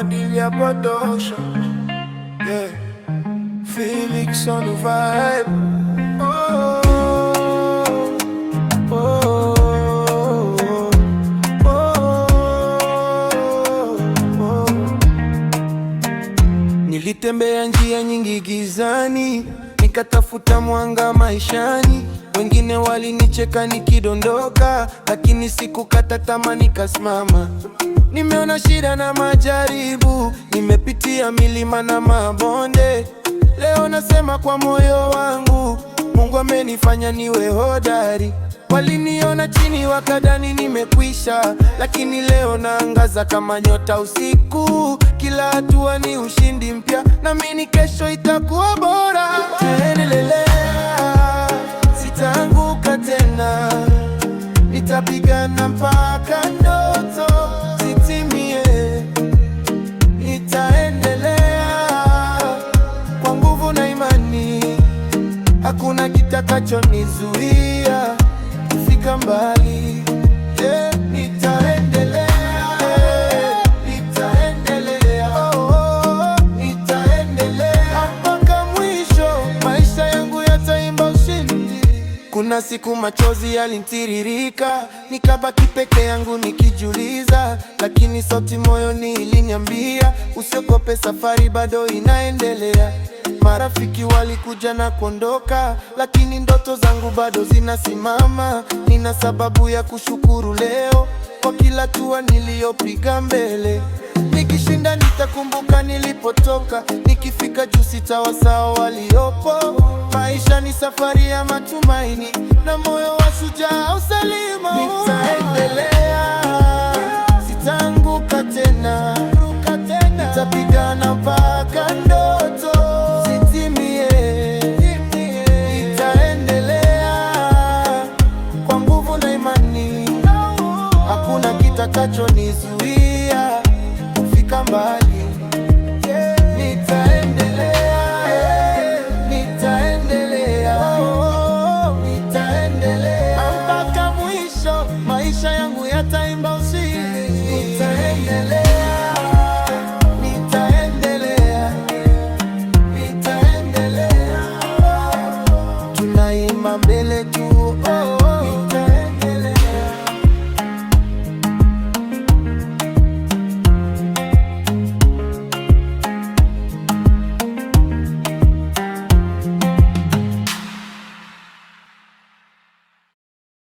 maadili ya potosha. Yeah. Felix on the vibe. Oh, oh, oh, oh. Nilitembea njia nyingi gizani, nikatafuta mwanga maishani. Wengine walinicheka nikidondoka, lakini sikukata tamaa, nikasimama. Nimeona shida na majaribu, nimepitia milima na mabonde. Leo nasema kwa moyo wangu, Mungu amenifanya niwe hodari. Waliniona chini wakadhani nimekwisha, lakini leo naangaza kama nyota usiku. Kila hatua ni ushindi mpya, naamini kesho itakuwa bora. Nitaendelea, sitaanguka tena, nitapigana mpaka ndoto zitimie. Nitaendelea kwa nguvu na imani, hakuna kitakachonizuia kufika mbali. Yeah, nitaendelea, nitaendelea, nitaendelea mpaka mwisho. Maisha yangu yataimba ushindi. Kuna siku machozi yalinitiririka, nikabaki peke yangu nikijiuliza, lakini sauti moyoni iliniambia, usiogope, safari bado inaendelea. Marafiki walikuja na kuondoka, lakini ndoto zangu bado zinasimama. Nina sababu ya kushukuru leo kwa kila hatua niliyopiga mbele. Nikishinda nitakumbuka nilipotoka, nikifika juu sitawasahau waliopo. Maisha ni safari ya matumaini, na moyo wa shujaa usalima. Nitaendelea, sitaanguka tena, nitapigana mpaka ndoto zitimie. Nitaendelea kwa nguvu na imani, hakuna kitakachonizuia kufika mbali. Nitaendelea, nitaendelea, nitaendelea mpaka mwisho. Maisha yangu yataimba ushindi. Nitaendelea.